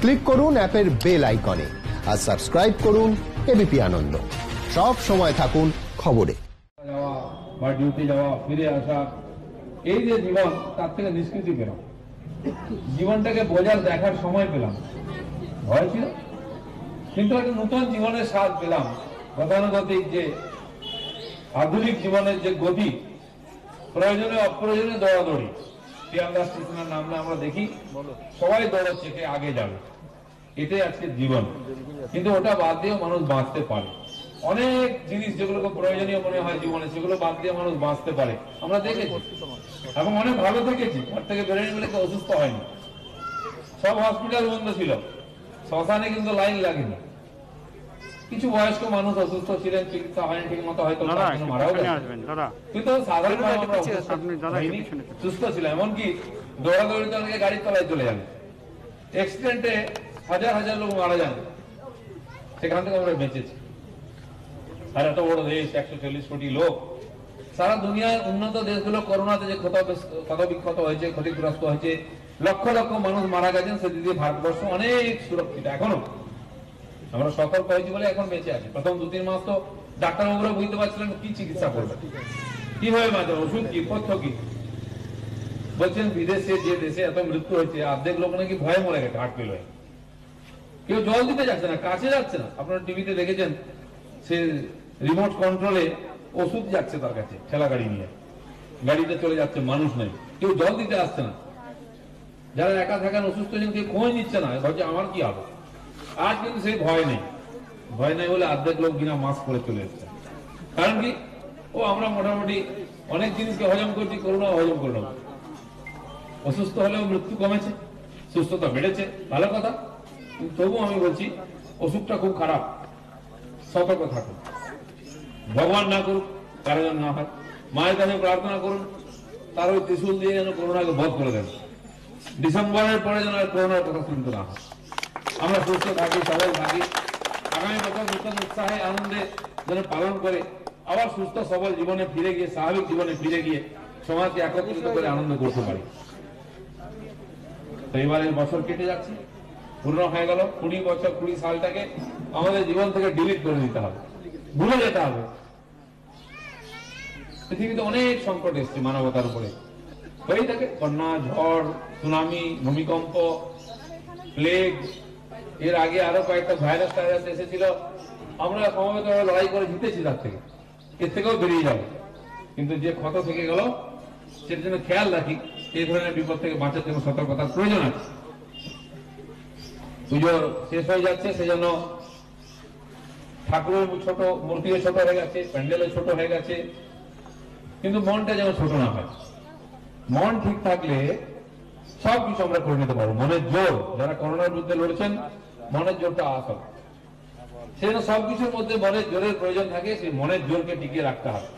Click করুন অ্যাপের bell আইকনে আর সাবস্ক্রাইব করুন এবিপি আনন্দ। সব সময় থাকুন খবরে। যাওয়া বা ডিউটি যাওয়া, ফিরে আসা, এই যে জীবন, তার থেকে নিষ্কৃতি পেলাম, জীবনটাকে বোঝার দেখার সময় পেলাম। ভয় ছিল, কিন্তু একটা নতুন জীবনের স্বাদ পেলাম। গতানুগতিক যে আধুনিক জীবনের যে গতি, প্রয়োজনে অপ্রয়োজনে দৌড়াদৌড়ি, টিয়ারদাস কৃষ্ণের নাম না আমরা দেখি, সবাই দৌড়াচ্ছে কে আগে যাবে, এটাই আজকে জীবন। কিন্তু ওটা বাদ দিয়েও মানুষ বাঁচতে পারে। অনেক জিনিস যেগুলোকে প্রয়োজনীয় মনে হয় জীবনে, সেগুলো বাদ দিয়ে মানুষ বাঁচতে পারে, আমরা দেখেছি এবং অনেক ভালো থেকেছি। ঘর থেকে বেরোনি বলে কেউ অসুস্থ হয়নি, সব হসপিটাল বন্ধ ছিল, শ্মশানে কিন্তু লাইন লাগেনি। কিছু বয়স্ক মানুষ অসুস্থ ছিলেন, চিকিৎসা হয়নি ঠিক মতো, হয়তো মারাও গেছেন, কিন্তু সাধারণ সুস্থ ছিল। এমনকি দৌড়াদৌড়িতে অনেকে গাড়ির তলায় চলে যান, অ্যাক্সিডেন্টে হাজার হাজার লোক মারা যান, সেখান থেকে আমরা বেঁচেছি। আর এত বড় দেশ, 140 কোটি লোক, সারা দুনিয়ার উন্নত দেশগুলো করোনাতে যে ক্ষতবিক্ষত হয়েছে, ক্ষতিগ্রস্ত হয়েছে, লক্ষ লক্ষ মানুষ মারা গেছেন, সেদিক দিয়ে ভারতবর্ষ অনেক সুরক্ষিত। এখনো আমরা সতর্ক হয়েছি বলে এখন বেঁচে আছি। প্রথম 2-3 মাস তো ডাক্তারবাবুরা বুঝতে পারছিলেন কি চিকিৎসা করবে, কিভাবে বাঁচবে, ওষুধ কি, পথ্য কি। বলছেন বিদেশে যে দেশে এত মৃত্যু হয়েছে, অর্ধেক লোক নাকি ভয়ে মরে গেছে, হার্ট ফেল হয়ে। কেউ জল দিতে যাচ্ছে না, কাছে যাচ্ছে না। আপনারা টিভিতে দেখেছেন, সে রিমোট কন্ট্রোলে ওষুধ যাচ্ছে তার কাছে, ঠেলা গাড়ি নিয়ে, গাড়িতে চলে যাচ্ছে, মানুষ নেই, কেউ জল দিতে আসছে না। যারা একা থাকেন, অসুস্থ হয়েছেন, কেউ খোঁজ নিচ্ছে না, ভাবছে আমার কি হবে। আজ কিন্তু সেই ভয় নেই, ভয় নেই বলে অর্ধেক লোক বিনা মাস্ক পরে চলে এসছে। কারণ কি, আমরা মোটামুটি অনেক জিনিসকে হজম করছি, করোনা হজম করে নেব। অসুস্থ হলেও মৃত্যু কমেছে, সুস্থতা বেড়েছে, ভালো কথা। কিন্তু তবু আমি বলছি, অসুখটা খুব খারাপ, সতর্ক থাকুন। ভগবান না করুক কারো যেন না হয়, মায়ের কাছে প্রার্থনা করুন তার ওই ত্রিশূল দিয়ে যেন করোনাকে বধ করে দেন। ডিসেম্বরের পরে যেন করোনার কথা শুনতে না হয়। আমরা সুস্থ থাকি, সবাই থাকি, আগামী বছর নতুন উৎসাহে আনন্দে যেন পালন করে আবার সুস্থ সবল জীবনে ফিরে গিয়ে, স্বাভাবিক জীবনে ফিরে গিয়ে সমাজকে একত্রিত করে আনন্দ করতে পারি। তো এবারের বছর কেটে যাচ্ছে, পূর্ণ হয়ে গেল 20 বছর, 20 সালটাকে আমাদের জীবন থেকে ডিলিট করে দিতে হবে, ভুলে যেতে হবে। পৃথিবীতে অনেক সংকট এসছে মানবতার উপরে, হয়েই থাকে, বন্যা, ঝড়, সুনামি, ভূমিকম্প, প্লেগ, এর আগে আরো কয়েকটা ভাইরাস টাইরাস এসেছিল। আমরা সমবেত লড়াই করে জিতেছি, তার থেকে এর থেকেও বেরিয়ে যাবো। কিন্তু যে ক্ষত থেকে গেল, সেটার জন্য খেয়াল রাখি, এই ধরনের বিপদ থেকে বাঁচার জন্য সতর্কতার প্রয়োজন আছে। পুজো শেষ হয়ে যাচ্ছে, সেজন্য ঠাকুরের ছোট, মূর্তিও ছোট হয়ে গেছে, প্যান্ডেলও ছোট হয়ে গেছে, কিন্তু মনটা যেন ছোট না হয়। মন ঠিক থাকলে সবকিছু আমরা করে নিতে পারবো। মনের জোর, যারা করোনার বিরুদ্ধে লড়ছেন, মনের জোরটা আসল। সেজন্য সবকিছুর মধ্যে মনের জোরের প্রয়োজন থাকে, সেই মনের জোরকে টিকিয়ে রাখতে হবে।